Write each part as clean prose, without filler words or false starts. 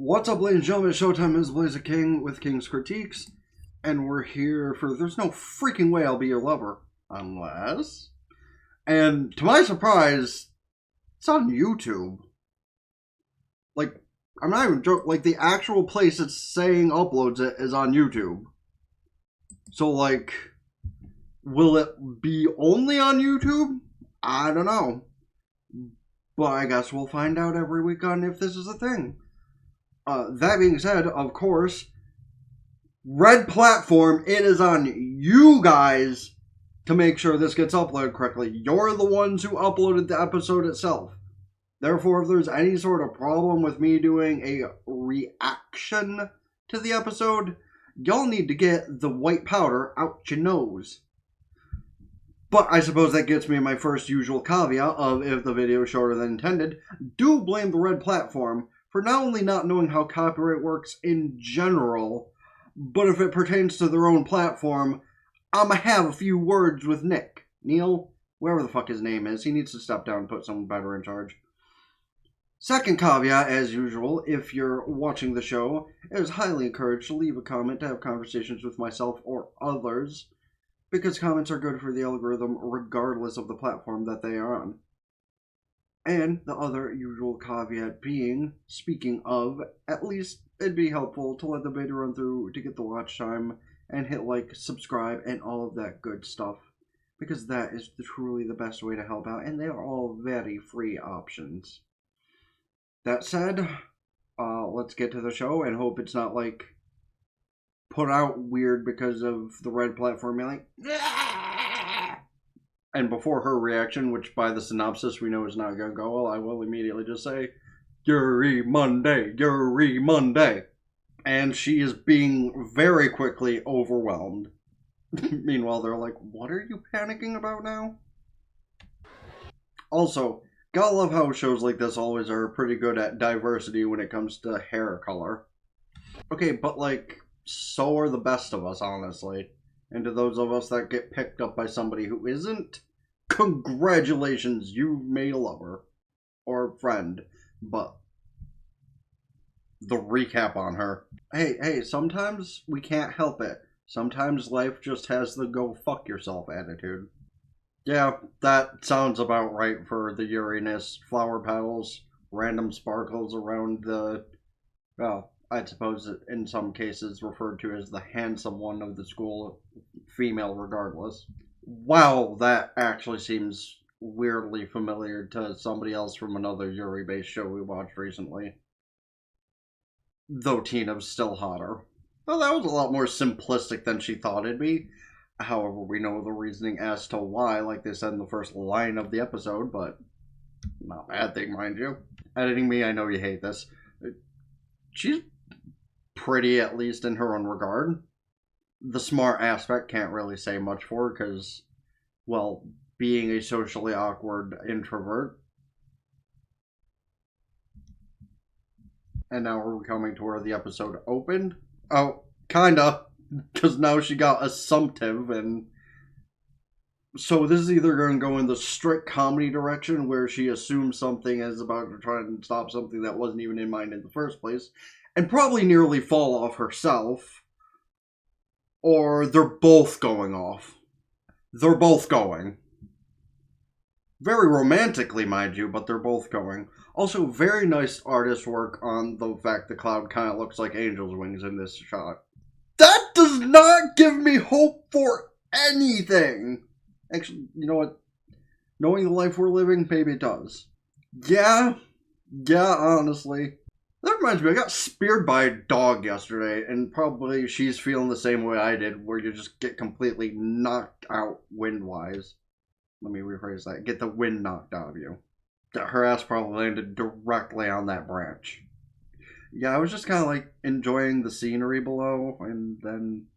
What's up, ladies and gentlemen? Showtime is Blaze of King with King's Critiques, and we're here for There's No Freaking Way I'll Be Your Lover. Unless... And to my surprise, it's on YouTube. Like, I'm not even joking. Like, the actual place it's saying uploads it is on YouTube. So, like, will it be only on YouTube? I don't know. But I guess we'll find out every week on if this is a thing. That being said, of course, red platform, it is on you guys to make sure this gets uploaded correctly. You're the ones who uploaded the episode itself. Therefore, if there's any sort of problem with me doing a reaction to the episode, y'all need to get the white powder out your nose. But I suppose that gets me my first usual caveat of if the video is shorter than intended, do blame the red platform for not only not knowing how copyright works in general, but if it pertains to their own platform, I'ma have a few words with Nick. Neil, whoever the fuck his name is, he needs to step down and put someone better in charge. Second caveat, as usual, if you're watching the show, it is highly encouraged to leave a comment to have conversations with myself or others, because comments are good for the algorithm regardless of the platform that they are on. And the other usual caveat being, speaking of, at least it'd be helpful to let the video run through to get the watch time and hit like, subscribe, and all of that good stuff. Because that is truly the best way to help out, and they are all very free options. That said, let's get to the show and hope it's not like put out weird because of the red platform being like, and before her reaction, which by the synopsis we know is not going to go well, I will immediately just say, Yuri Monday, Yuri Monday. And she is being very quickly overwhelmed. Meanwhile, they're like, what are you panicking about now? Also, gotta love how shows like this always are pretty good at diversity when it comes to hair color. Okay, but like, so are the best of us, honestly. And to those of us that get picked up by somebody who isn't, congratulations, you've made a lover. Or friend. But the recap on her. Hey, sometimes we can't help it. Sometimes life just has the go fuck yourself attitude. Yeah, that sounds about right for the Uranus. Flower petals, random sparkles around the, well, I suppose in some cases referred to as the handsome one of the school, female regardless. Wow, that actually seems weirdly familiar to somebody else from another Yuri-based show we watched recently. Though Tina's still hotter. Well, that was a lot more simplistic than she thought it'd be. However, we know the reasoning as to why, like they said in the first line of the episode, but not a bad thing, mind you. Editing me, I know you hate this. She's pretty, at least in her own regard. The smart aspect can't really say much for her because, well, being a socially awkward introvert. And now we're coming to where the episode opened. Oh, kinda. Because now she got assumptive, and so this is either going to go in the strict comedy direction where she assumes something is about to try and stop something that wasn't even in mind in the first place, and probably nearly fall off herself, or they're both going off. They're both going. Very romantically, mind you, but they're both going. Also, very nice artist work on the fact the cloud kind of looks like angel's wings in this shot. That does not give me hope for anything. Actually, you know what? Knowing the life we're living, maybe it does. Yeah, honestly. That reminds me, I got speared by a dog yesterday, and probably she's feeling the same way I did, where you just get completely knocked out wind-wise. Let me rephrase that. Get the wind knocked out of you. Her ass probably landed directly on that branch. Yeah, I was just kind of like enjoying the scenery below, and then,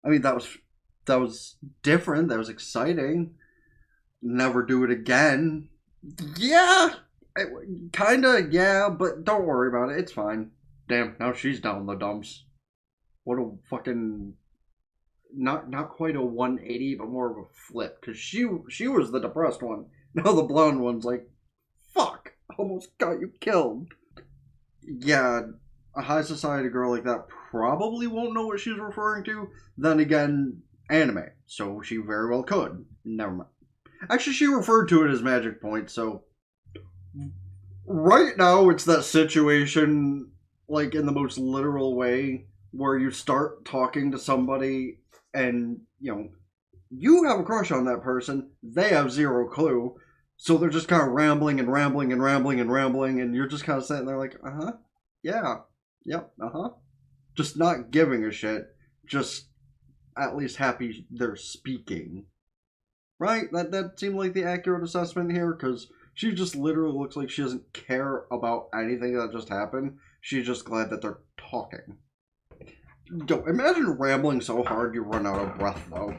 I mean, that was different. That was exciting. Never do it again. Yeah, kinda. Yeah, but don't worry about it. It's fine. Damn, now she's down in the dumps. What a fucking not quite a 180, but more of a flip. Cause she was the depressed one. Now the blonde one's like, fuck, almost got you killed. yeah, a high society girl like that probably won't know what she's referring to. Then again, anime, so she very well could. Never mind. Actually, she referred to it as magic points, so right now it's that situation, like in the most literal way, where you start talking to somebody and, you have a crush on that person, they have zero clue, so they're just kind of rambling and rambling and rambling and rambling, and you're just kind of sitting there like, uh-huh, yeah, yep, uh-huh. Just not giving a shit, just at least happy they're speaking. Right? That seemed like the accurate assessment here, because she just literally looks like she doesn't care about anything that just happened. She's just glad that they're talking. Yo, imagine rambling so hard you run out of breath, though.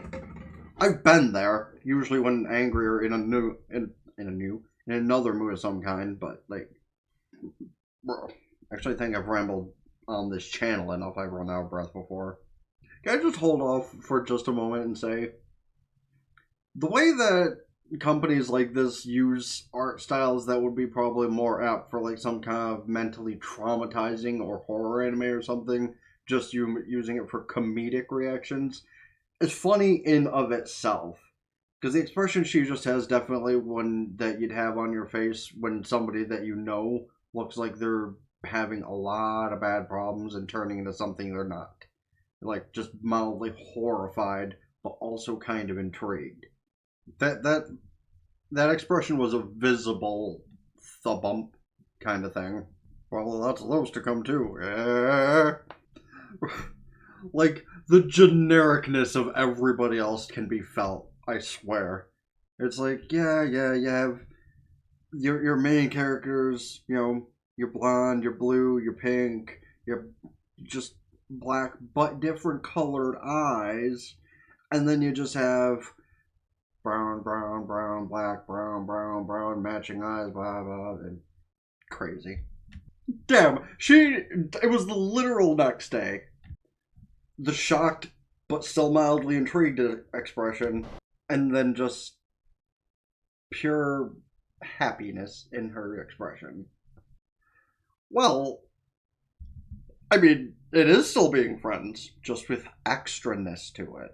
I've been there, usually when angry or in another mood of some kind, but like, bro, actually, I think I've rambled on this channel enough. I've run out of breath before. Can I just hold off for just a moment and say, the way that companies like this use art styles that would be probably more apt for like some kind of mentally traumatizing or horror anime or something, just using it for comedic reactions, is funny in of itself. Because the expression she just has definitely one that you'd have on your face when somebody that you know looks like they're having a lot of bad problems and turning into something they're not. Like just mildly horrified, but also kind of intrigued. That expression was a visible thump kind of thing. Well, lots of those to come too. Like the genericness of everybody else can be felt. I swear. It's like, yeah, you have your main characters. You're blonde, you're blue, you're pink, you're just black, but different colored eyes, and then you just have brown, brown, brown, black, brown, brown, brown, matching eyes, blah, blah, and crazy. Damn, it was the literal next day. The shocked, but still mildly intrigued expression, and then just pure happiness in her expression. Well, I mean, it is still being friends, just with extraness to it.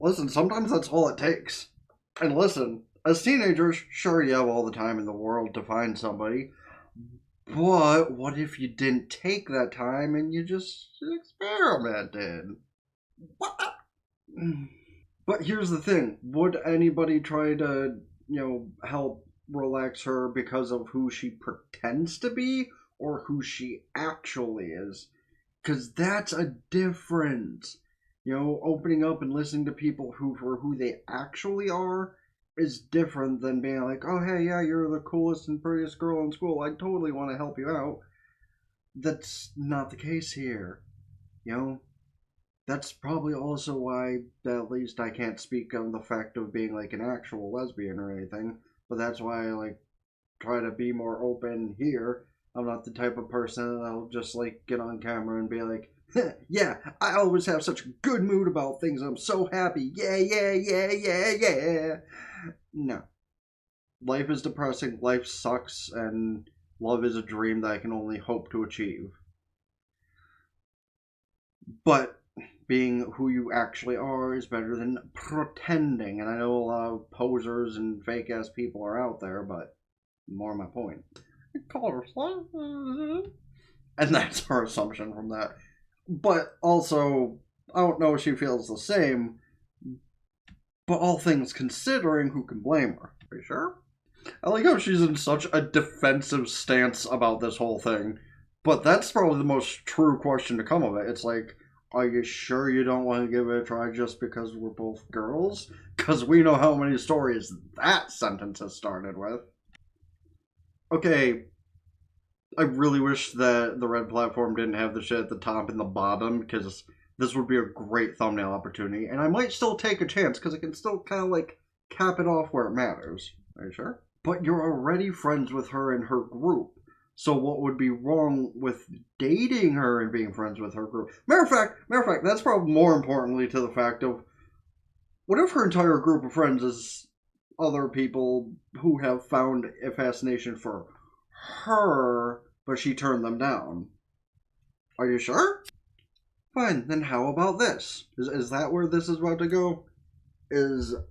Listen, sometimes that's all it takes. And listen, as teenagers, sure you have all the time in the world to find somebody, but what if you didn't take that time and you just experimented? What? But here's the thing. Would anybody try to, help relax her because of who she pretends to be or who she actually is? Because that's a difference. Opening up and listening to people for who they actually are is different than being like, oh, hey, yeah, you're the coolest and prettiest girl in school. I totally want to help you out. That's not the case here. That's probably also why, at least, I can't speak on the fact of being like an actual lesbian or anything. But that's why I like try to be more open here. I'm not the type of person that'll just like get on camera and be like, yeah, I always have such a good mood about things. I'm so happy. Yeah, yeah, yeah, yeah, yeah. No. Life is depressing, life sucks, and love is a dream that I can only hope to achieve. But being who you actually are is better than pretending. And I know a lot of posers and fake ass people are out there, but more my point. And that's her assumption from that. But also, I don't know if she feels the same. But all things considering, who can blame her? Are you sure? I like how she's in such a defensive stance about this whole thing. But that's probably the most true question to come of it. It's like, are you sure you don't want to give it a try just because we're both girls? Because we know how many stories that sentence has started with. Okay, I really wish that the red platform didn't have the shit at the top and the bottom, because this would be a great thumbnail opportunity. And I might still take a chance, because it can still kind of like cap it off where it matters. Are you sure? But you're already friends with her and her group. So what would be wrong with dating her and being friends with her group? Matter of fact, that's probably more importantly to the fact of, what if her entire group of friends is other people who have found a fascination for her, but she turned them down. Are you sure? Fine, then how about this? Is that where this is about to go?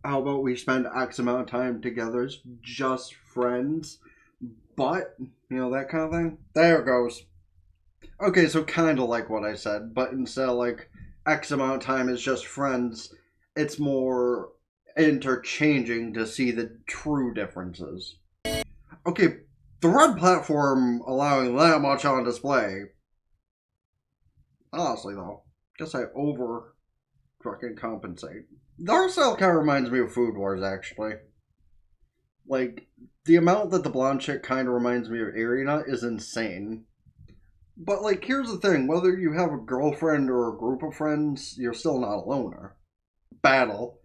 How about we spend X amount of time together as just friends, but, that kind of thing? There it goes. Okay, so kind of like what I said, but instead of like X amount of time as just friends, it's more interchanging to see the true differences. Okay, the red platform allowing that much on display. Honestly, though, guess I over fucking compensate. The art style kind of reminds me of Food Wars, actually. Like, the amount that the blonde chick kind of reminds me of Irina is insane. But, like, here's the thing. Whether you have a girlfriend or a group of friends, you're still not a loner. Battle.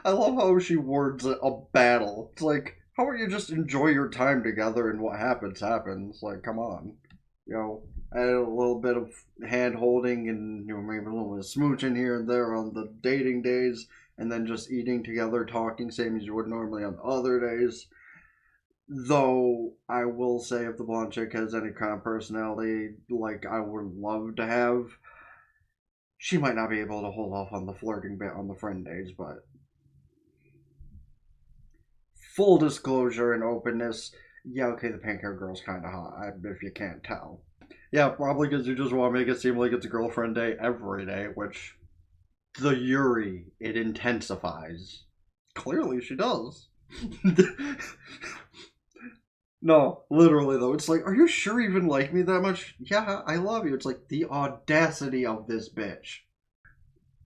I love how she words it, a battle. It's like, how about you just enjoy your time together and what happens, happens? Like, come on. Add a little bit of hand holding and maybe a little bit of smooching here and there on the dating days, and then just eating together, talking, same as you would normally on other days. Though I will say, if the blonde chick has any kind of personality like I would love to have, she might not be able to hold off on the flirting bit on the friend days, but full disclosure and openness, yeah, okay, the pink hair girl's kind of hot, if you can't tell. Yeah, probably because you just want to make it seem like it's a girlfriend day every day, which the Yuri, it intensifies. Clearly she does. No, literally though, it's like, are you sure you even like me that much? Yeah, I love you. It's like the audacity of this bitch.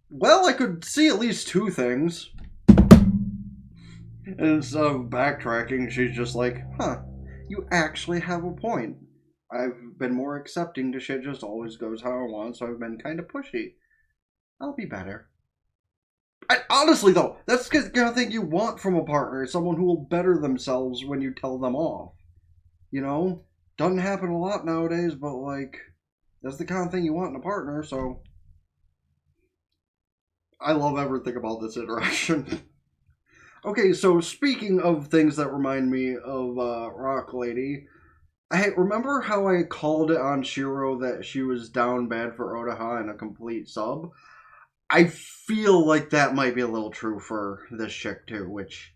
Well, I could see at least two things. And instead of backtracking, she's just like, you actually have a point. I've been more accepting to shit just always goes how I want, so I've been kind of pushy. I'll be better. Honestly, though, that's the kind of thing you want from a partner, someone who will better themselves when you tell them off. Doesn't happen a lot nowadays, but, like, that's the kind of thing you want in a partner, so I love everything about this interaction. Okay, so speaking of things that remind me of Rock Lady, remember how I called it on Shiro that she was down bad for Otaha and a complete sub? I feel like that might be a little true for this chick too, which,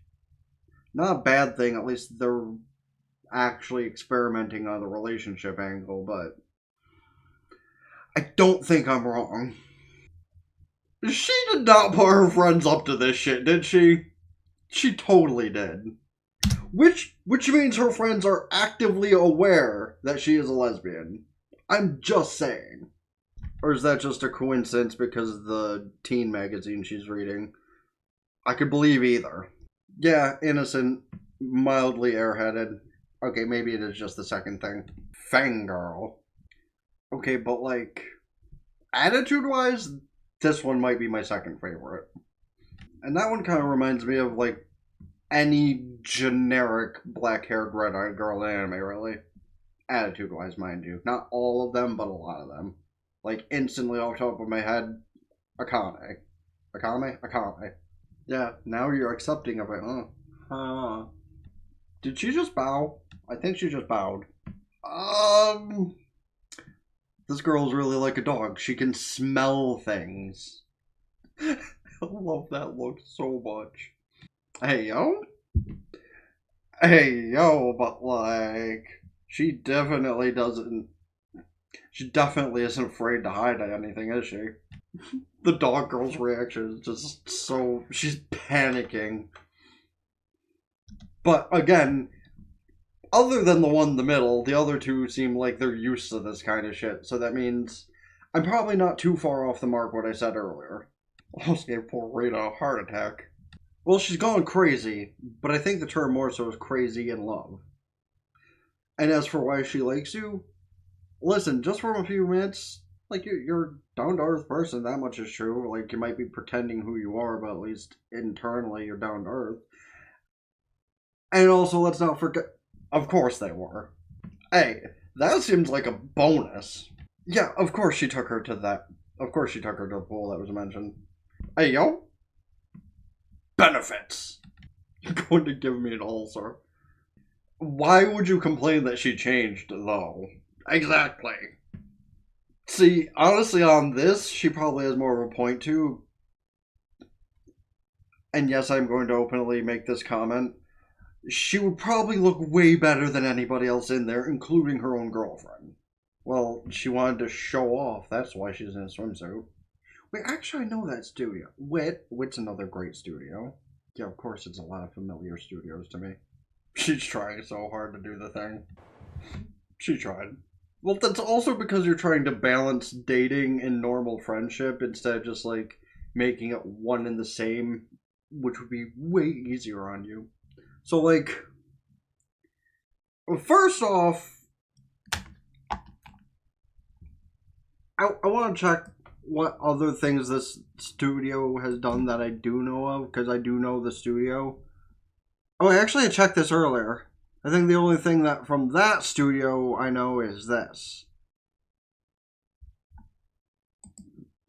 not a bad thing, at least they're actually experimenting on the relationship angle, but I don't think I'm wrong. She did not put her friends up to this shit, did she? She totally did. Which means her friends are actively aware that she is a lesbian. I'm just saying. Or is that just a coincidence because of the teen magazine she's reading? I could believe either. Yeah, innocent, mildly airheaded. Okay, maybe it is just the second thing. Fangirl. Okay, but like, attitude-wise, this one might be my second favorite. And that one kind of reminds me of, like, any generic black-haired, red-eyed girl anime, really. Attitude-wise, mind you. Not all of them, but a lot of them. Like, instantly off the top of my head, Akame. Akame? Yeah, now you're accepting of it, huh? Did she just bow? I think she just bowed. This girl's really like a dog. She can smell things. I love that look so much. Hey, yo? But like, she definitely isn't afraid to hide anything, is she? The dog girl's reaction is just so, she's panicking. But again, other than the one in the middle, the other two seem like they're used to this kind of shit, so that means I'm probably not too far off the mark what I said earlier. Almost gave poor Rita a heart attack. Well, she's gone crazy, but I think the term more so is crazy in love. And as for why she likes you, listen, just from a few minutes, like, you're a down-to-earth person, that much is true. Like, you might be pretending who you are, but at least internally you're down-to-earth. And also, let's not forget, of course they were. Hey, that seems like a bonus. Yeah, of course she took her to that. Of course she took her to the pool that was mentioned. Hey, yo. Benefits. You're going to give me an ulcer. Why would you complain that she changed, though? Exactly. See, honestly, on this, she probably has more of a point too. And yes, I'm going to openly make this comment. She would probably look way better than anybody else in there, including her own girlfriend. Well, she wanted to show off. That's why she's in a swimsuit. Wait, actually, I know that studio. Wit's another great studio. Yeah, of course, it's a lot of familiar studios to me. She's trying so hard to do the thing. She tried. Well, that's also because you're trying to balance dating and normal friendship instead of just like making it one and the same, which would be way easier on you. So, like, first off, I want to check what other things this studio has done that I do know of, because I do know the studio. Oh, actually, I checked this earlier. I think the only thing that from that studio I know is this.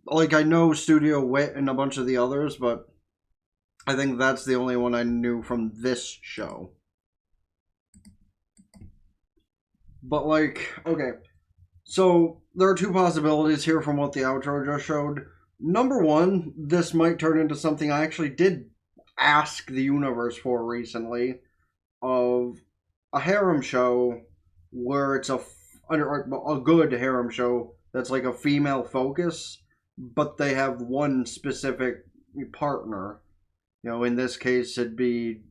Like, I know Studio Wit and a bunch of the others, but I think that's the only one I knew from this show. But, like, okay. So, there are two possibilities here from what the outro just showed. Number one, this might turn into something I actually did ask the universe for recently, of a harem show where it's a good harem show that's like a female focus, but they have one specific partner. You know, in this case, it'd be.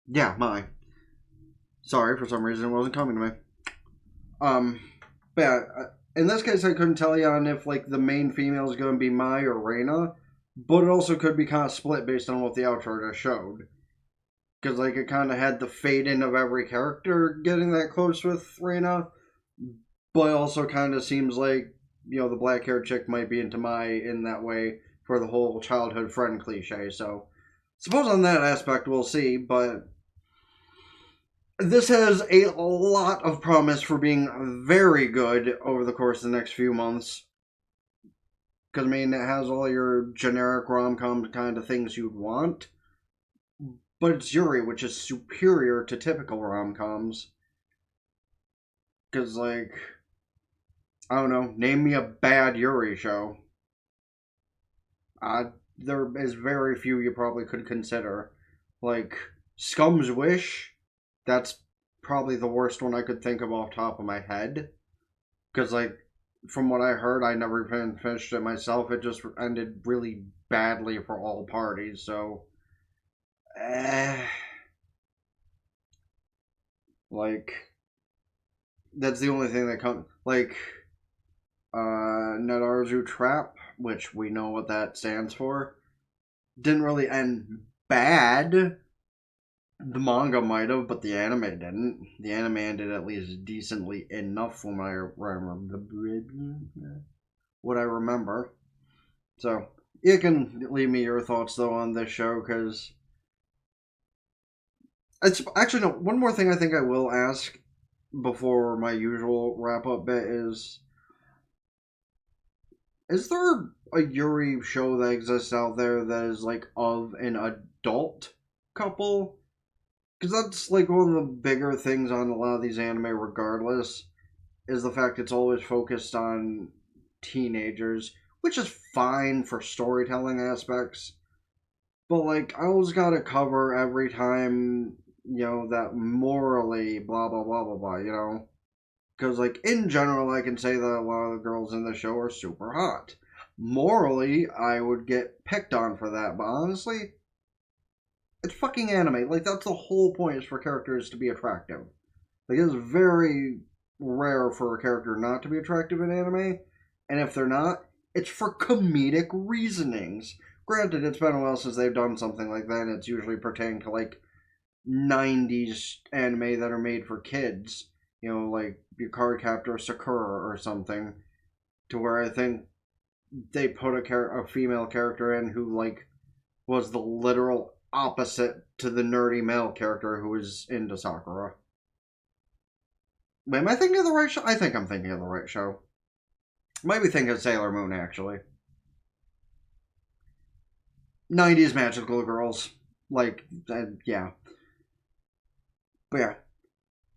Yeah, my. Sorry, for some reason it wasn't coming to me. Um, but yeah, in this case, I couldn't tell you on if like the main female is going to be Mai or Reina, but it also could be kind of split based on what the outro just showed. Because like it kind of had the fade in of every character getting that close with Reina, but it also kind of seems like the black haired chick might be into Mai in that way for the whole childhood friend cliche. So suppose on that aspect we'll see, but this has a lot of promise for being very good over the course of the next few months. Because, I mean, it has all your generic rom com kind of things you'd want. But it's Yuri, which is superior to typical rom coms. Because, like, I don't know, name me a bad Yuri show. There is very few you probably could consider. Like, Scum's Wish, that's probably the worst one I could think of off the top of my head. Because, like, from what I heard, I never even finished it myself. It just ended really badly for all parties. So, like, that's the only thing that comes. Like, Nadarzu Trap, which we know what that stands for, didn't really end bad. The manga might have, but the anime didn't. The anime ended at least decently enough from what I remember. So, you can leave me your thoughts, though, on this show, because it's actually, no, one more thing I think I will ask before my usual wrap-up bit is there a Yuri show that exists out there that is, like, of an adult couple? Because that's, like, one of the bigger things on a lot of these anime, regardless, is the fact it's always focused on teenagers, which is fine for storytelling aspects. But, like, I always gotta cover every time, that morally blah blah blah blah blah. Because, like, in general, I can say that a lot of the girls in the show are super hot. Morally, I would get picked on for that, but honestly, it's fucking anime. Like, that's the whole point, is for characters to be attractive. Like, it's very rare for a character not to be attractive in anime, and if they're not, it's for comedic reasonings. Granted, it's been a while since they've done something like that, and it's usually pertaining to, like, 90s anime that are made for kids. Like your Card Captor Sakura or something, to where I think they put a female character in who, like, was the literal opposite to the nerdy male character who was into Sakura. Wait, am I thinking of the right show? I think I'm thinking of the right show. Might be thinking of Sailor Moon, actually. 90s magical girls. Like, yeah. But yeah.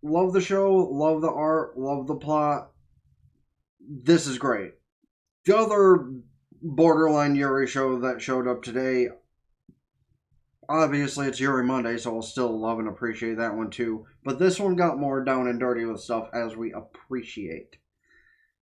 Love the show, love the art, love the plot. This is great. The other borderline Yuri show that showed up today, obviously it's Yuri Monday, so I'll still love and appreciate that one too. But this one got more down and dirty with stuff as we appreciate.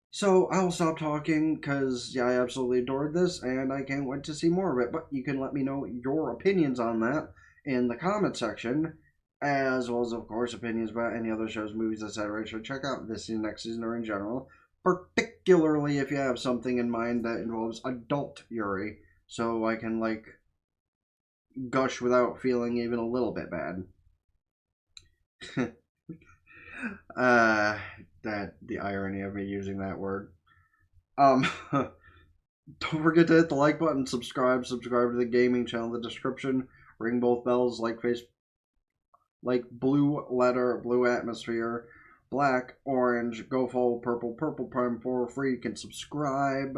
So I'll stop talking because yeah, I absolutely adored this and I can't wait to see more of it. But you can let me know your opinions on that in the comment section, as well as of course opinions about any other shows, movies, etc. I should check out this season, next season, or in general. Particularly if you have something in mind that involves adult Yuri, so I can like gush without feeling even a little bit bad. That the irony of me using that word. Don't forget to hit the like button, subscribe to the gaming channel in the description, ring both bells like blue letter, blue atmosphere, black, orange, go full, purple prime for free. You can subscribe.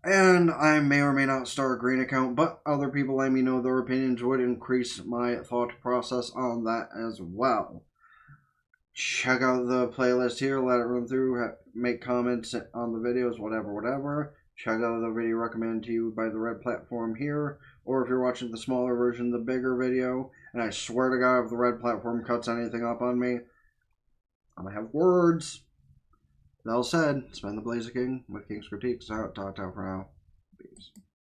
And I may or may not start a green account, but other people let me know their opinions would increase my thought process on that as well. Check out the playlist here, let it run through, make comments on the videos, whatever. Check out the video recommended to you by the red platform here, or if you're watching the smaller version, the bigger video, and I swear to God, if the red platform cuts anything up on me, I'm gonna have words. That all said, it's been the Blazer King with King's Critiques. Out, ta for now.